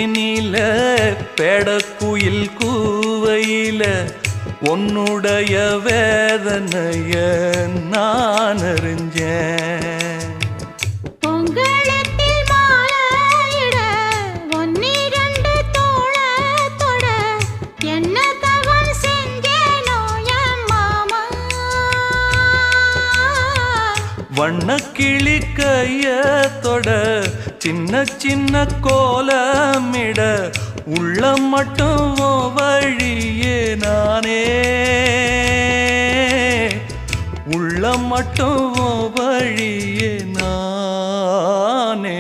மேனில பெடக்குயில் கூவையில உன்னுடைய வேதனைய நான் அறிஞ்சேன். பொங்கலத்தில் மாலையிட ஒன்னிரண்டு தோளத்தொட என்ன தவம் செஞ்சேனோ என் மாமா. வண்ணக்கிளி கையத்தொட சின்ன சின்ன கோலமிட உள்ளம் மட்டும் வழியே நானே, உள்ளம் மட்டும் வழியே நானே.